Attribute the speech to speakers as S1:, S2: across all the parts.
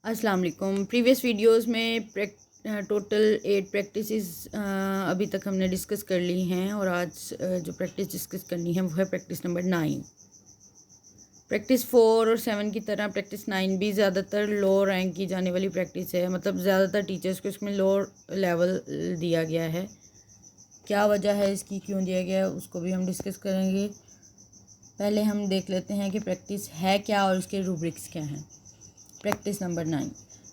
S1: अस्सलाम वालेकुम। Previous videos में टोटल 8 प्रैक्टिसेस अभी तक हमने डिस्कस कर ली हैं और आज जो प्रैक्टिस डिस्कस करनी है वो है प्रैक्टिस नंबर 9। प्रैक्टिस 4 और 7 की तरह प्रैक्टिस 9 भी ज़्यादातर लो रैंक की जाने वाली प्रैक्टिस है, मतलब ज़्यादातर टीचर्स को इसमें लो लेवल दिया गया है। क्या वजह है इसकी, क्यों दिया गया है, उसको भी हम डिस्कस करेंगे। पहले हम देख लेते हैं कि प्रैक्टिस है क्या और उसके रूब्रिक्स क्या हैं। Practice number 9,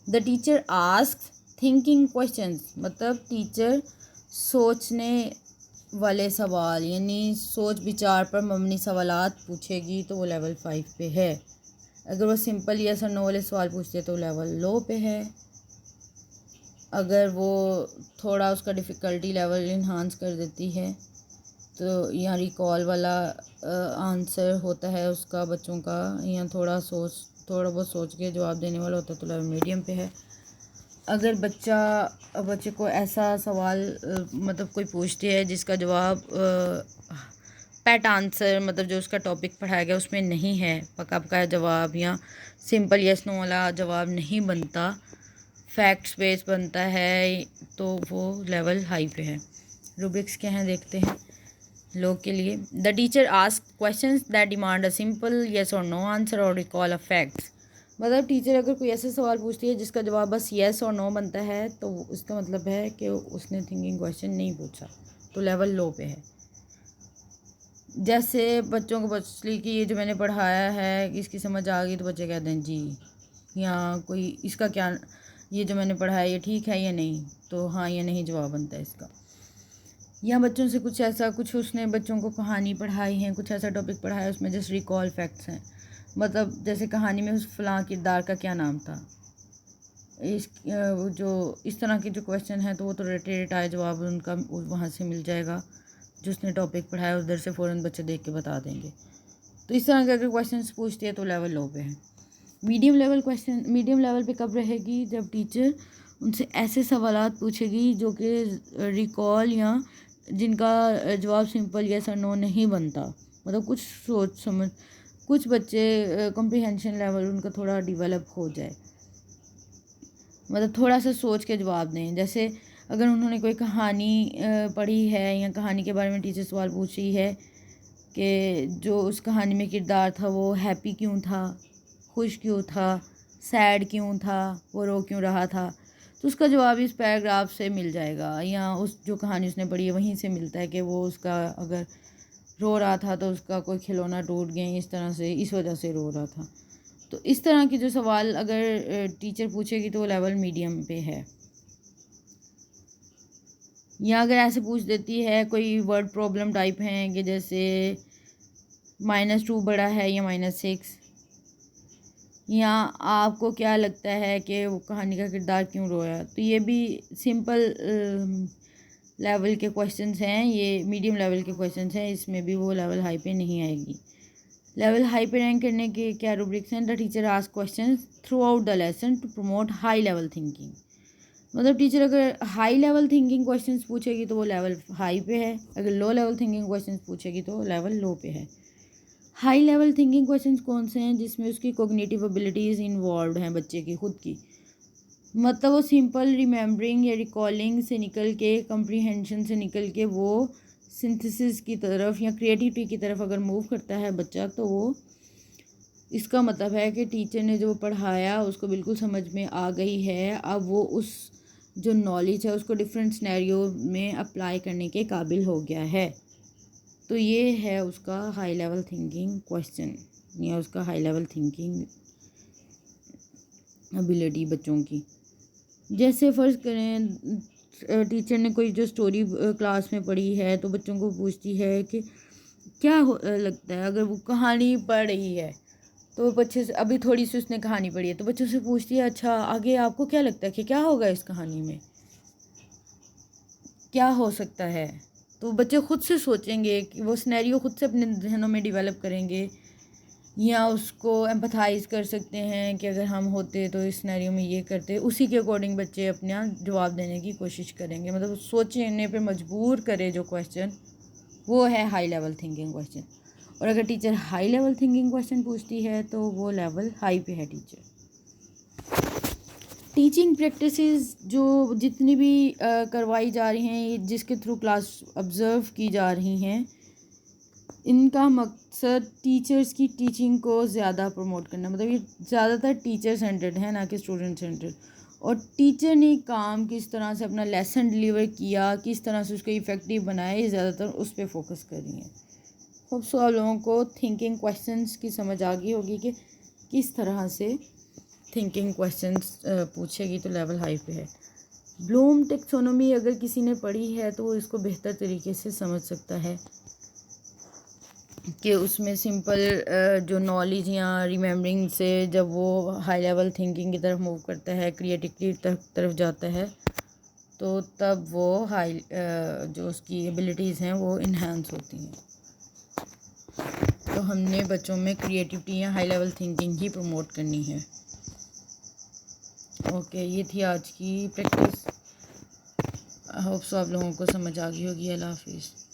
S1: the teacher ask thinking questions, मतलब टीचर सोचने वाले सवाल यानी सोच विचार पर मबनी सवालात पूछेगी तो वो लेवल 5 पे है। अगर वो सिंपल यस और नो वाले सवाल पूछते तो लेवल लो पे है। अगर वो थोड़ा उसका डिफ़िकल्टी लेवल इन्हांस कर देती है तो यहाँ रिकॉल वाला आंसर होता है उसका बच्चों का, यहाँ थोड़ा बहुत सोच के जवाब देने वाला होता है तो लेवल मीडियम पे है। अगर बच्चे को ऐसा सवाल मतलब कोई पूछती है जिसका जवाब पैट आंसर, मतलब जो उसका टॉपिक पढ़ाया गया उसमें नहीं है, पका जवाब या सिंपल यस नो वाला जवाब नहीं बनता, फैक्ट्स बेस बनता है, तो वो लेवल हाई पे है। रूब्रिक्स क्या हैं देखते हैं लोग के लिए। The teacher ask questions that demand a simple yes और नो आंसर और रिकॉल अ फैक्ट्स, मतलब टीचर अगर कोई ऐसा सवाल पूछती है जिसका जवाब बस येस और नो बनता है तो उसका मतलब है कि उसने थिंकिंग क्वेश्चन नहीं पूछा, तो लेवल लो पे है। जैसे बच्चों को पूछ ली कि ये जो मैंने पढ़ाया है इसकी समझ आ गई, तो बच्चे कहते हैं जी, या कोई इसका क्या, ये जो मैंने पढ़ाया ये ठीक है या नहीं, तो हाँ या नहीं जवाब बनता है इसका। या बच्चों से कुछ ऐसा, कुछ उसने बच्चों को कहानी पढ़ाई है, कुछ ऐसा टॉपिक पढ़ाया उसमें जस्ट रिकॉल फैक्ट्स हैं, मतलब जैसे कहानी में उस फलां किरदार का क्या नाम था, जो इस तरह के जो क्वेश्चन है तो वो तो रटे रटाए जवाब उनका वहाँ से मिल जाएगा, जो उसने टॉपिक पढ़ाया उधर से फ़ौरन बच्चे देख के बता देंगे। तो इस तरह के अगर क्वेश्चन पूछती है तो लेवल लो पे है। मीडियम लेवल पे कब रहेगी, जब टीचर उनसे ऐसे सवालात पूछेगी जो कि रिकॉल या जिनका जवाब सिंपल यस और नो नहीं बनता, मतलब कुछ सोच समझ, कुछ बच्चे कॉम्प्रिहेंशन लेवल उनका थोड़ा डिवेलप हो जाए, मतलब थोड़ा सा सोच के जवाब दें। जैसे अगर उन्होंने कोई कहानी पढ़ी है या कहानी के बारे में टीचर सवाल पूछ रही है कि जो उस कहानी में किरदार था वो हैप्पी क्यों था, खुश क्यों था, सैड क्यों था, वो रो क्यों रहा था, तो उसका जवाब इस पैराग्राफ से मिल जाएगा, या उस जो कहानी उसने पढ़ी है वहीं से मिलता है कि वो उसका अगर रो रहा था तो उसका कोई खिलौना टूट गया इस तरह से, इस वजह से रो रहा था। तो इस तरह की जो सवाल अगर टीचर पूछेगी तो वो लेवल मीडियम पे है। या अगर ऐसे पूछ देती है कोई वर्ड प्रॉब्लम टाइप हैं कि जैसे -2 बड़ा है या -6, या आपको क्या लगता है कि वो कहानी का किरदार क्यों रोया, तो ये भी सिंपल लेवल के क्वेश्चंस हैं, ये मीडियम लेवल के क्वेश्चंस हैं, इसमें भी वो लेवल हाई पे नहीं आएगी। लेवल हाई पे रैंक करने के क्या रूब्रिक्स हैं। The teacher ask questions throughout the lesson to promote high level thinking, मतलब टीचर अगर हाई लेवल थिंकिंग क्वेश्चंस पूछेगी तो वो लेवल हाई पे है, अगर लो लेवल थिंकिंग क्वेश्चंस पूछेगी तो लेवल लो पे है। हाई लेवल थिंकिंग क्वेश्चंस कौन से हैं, जिसमें उसकी कोग्निटिव एबिलिटीज़ इन्वॉल्व हैं बच्चे की खुद की, मतलब वो सिंपल रिमेंबरिंग या रिकॉलिंग से निकल के, कम्प्रीहेंशन से निकल के वो सिंथेसिस की तरफ या क्रिएटिविटी की तरफ अगर मूव करता है बच्चा, तो वो इसका मतलब है कि टीचर ने जो पढ़ाया उसको बिल्कुल समझ में आ गई है, अब वो उस जो नॉलेज है उसको डिफरेंट सिनेरियो में अप्लाई करने के काबिल हो गया है। तो ये है उसका हाई लेवल थिंकिंग क्वेश्चन या उसका हाई लेवल थिंकिंग एबिलिटी बच्चों की। जैसे फ़र्ज़ करें टीचर ने कोई जो स्टोरी क्लास में पढ़ी है तो बच्चों को पूछती है कि क्या लगता है, अगर वो कहानी पढ़ रही है तो बच्चे से अभी थोड़ी सी उसने कहानी पढ़ी है तो बच्चों से पूछती है अच्छा आगे आपको क्या लगता है कि क्या होगा इस कहानी में, क्या हो सकता है, तो बच्चे खुद से सोचेंगे कि वो सिनेरियो खुद से अपने जहनों में डेवलप करेंगे, या उसको एम्पथाइज़ कर सकते हैं कि अगर हम होते तो इस सिनेरियो में ये करते, उसी के अकॉर्डिंग बच्चे अपना जवाब देने की कोशिश करेंगे, मतलब सोचने पे मजबूर करे जो क्वेश्चन, वो है हाई लेवल थिंकिंग क्वेश्चन। और अगर teacher high level thinking question पूछती है तो वो लेवल हाई पे है टीचर। टीचिंग प्रैक्टिसेस जो जितनी भी करवाई जा रही हैं, जिसके थ्रू क्लास ऑब्ज़र्व की जा रही हैं, इनका मकसद टीचर्स की टीचिंग को ज़्यादा प्रमोट करना, मतलब ये ज़्यादातर टीचर सेंटर्ड है ना कि स्टूडेंट सेंटर्ड। और टीचर ने काम किस तरह से अपना लेसन डिलीवर किया, किस तरह से उसको इफ़ेक्टिव बनाया, ये ज़्यादातर उस पर फोकस कर रही हैं। होप सो आप लोगों को थिंकिंग क्वेश्चंस की समझ आ गई होगी कि किस तरह से थिंकिंग क्वेश्चंस पूछेगी तो लेवल हाई पे है। ब्लूम टेक्सोनोमी अगर किसी ने पढ़ी है तो वो इसको बेहतर तरीके से समझ सकता है कि उसमें सिंपल जो नॉलेज या रिमेम्बरिंग से जब वो हाई लेवल थिंकिंग की तरफ मूव करता है, क्रिएटिविटी तरफ जाता है, तो तब वो हाई जो उसकी एबिलिटीज़ हैं वो इन्हांस होती हैं। तो हमने बच्चों में क्रिएटिविटी या हाई लेवल थिंकिंग ही प्रमोट करनी है। ओके, ये थी आज की प्रैक्टिस। होप सो आप लोगों को समझ आ गई होगी। अल्लाह हाफिज़।